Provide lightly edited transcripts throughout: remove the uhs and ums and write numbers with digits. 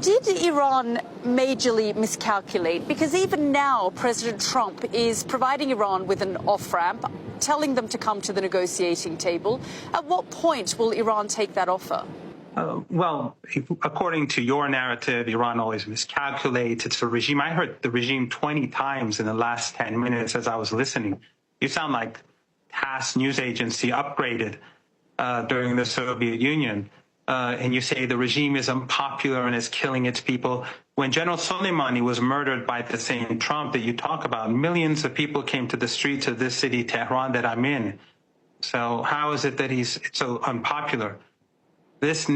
Did Iran majorly miscalculate? Because even now, President Trump is providing Iran with an off-ramp, telling them to come to the negotiating table. At what point will Iran take that offer? Well, according to your narrative, Iran always miscalculates. It's a regime. I heard the regime 20 times in the last 10 minutes as I was listening. You sound like TASS news agency upgraded during the Soviet Union. And you say the regime is unpopular and is killing its people. When General Soleimani was murdered by the same Trump that you talk about, millions of people came to the streets of this city, Tehran, that I'm in. So how is it that he's so unpopular? This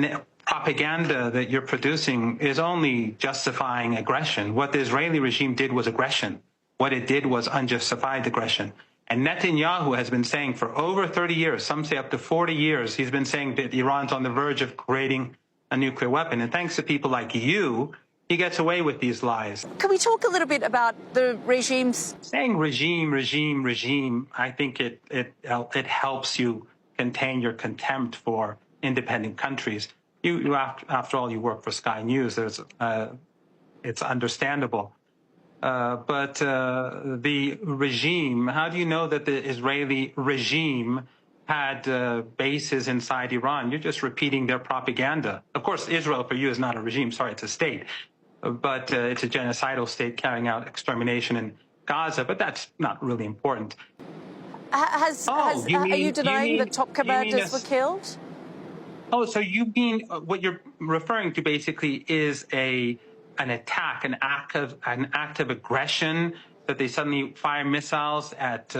propaganda that you're producing is only justifying aggression. What the Israeli regime did was aggression. What it did was unjustified aggression. And Netanyahu has been saying for over 30 years, some say up to 40 years, he's been saying that Iran's on the verge of creating a nuclear weapon. And thanks to people like you, he gets away with these lies. Can we talk a little bit about the regimes? Saying regime, I think it helps you contain your contempt for independent countries. You after all, you work for Sky News. It's understandable. But the regime, how do you know that the Israeli regime had bases inside Iran? You're just repeating their propaganda. Of course, Israel for you is not a regime. Sorry, it's a state. But it's a genocidal state carrying out extermination in Gaza. But that's not really important. Are you denying that top commanders were killed? Oh, so you mean what you're referring to basically is an attack, an act of aggression, that they suddenly fire missiles at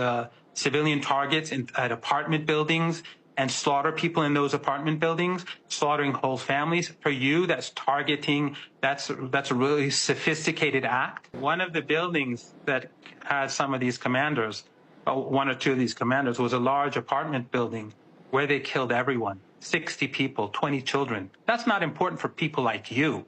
civilian targets at apartment buildings and slaughter people in those apartment buildings, slaughtering whole families. For you, that's targeting. That's a really sophisticated act. One of the buildings that had some of these commanders, one or two of these commanders, was a large apartment building where they killed everyone. 60 people, 20 children. That's not important for people like you,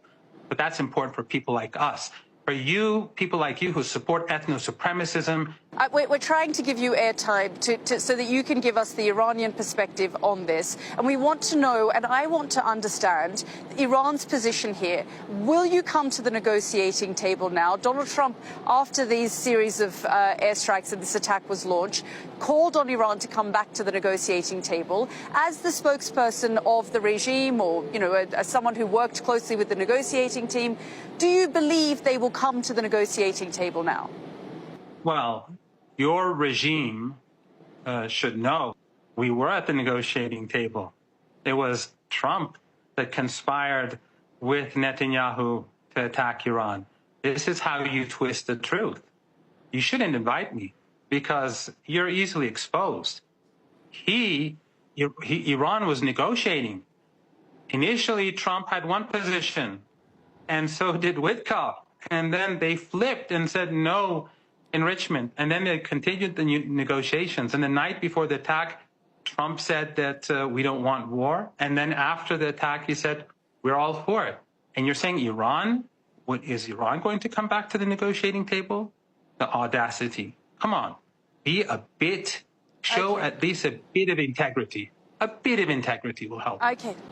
but that's important for people like us. For you, people like you who support ethno-supremacism. We're trying to give you airtime so that you can give us the Iranian perspective on this. And we want to know, and I want to understand, Iran's position here. Will you come to the negotiating table now? Donald Trump, after these series of airstrikes and this attack was launched, called on Iran to come back to the negotiating table. As the spokesperson of the regime, or as someone who worked closely with the negotiating team, do you believe they will come to the negotiating table now? Well, your regime should know we were at the negotiating table. It was Trump that conspired with Netanyahu to attack Iran. This is how you twist the truth. You shouldn't invite me because you're easily exposed. Iran was negotiating. Initially, Trump had one position, and so did Witkoff. And then they flipped and said no enrichment. And then they continued the negotiations. And the night before the attack, Trump said that we don't want war. And then after the attack, he said, we're all for it. And you're saying Iran? Is Iran going to come back to the negotiating table? The audacity. Come on. Show at least a bit of integrity. A bit of integrity will help. Okay.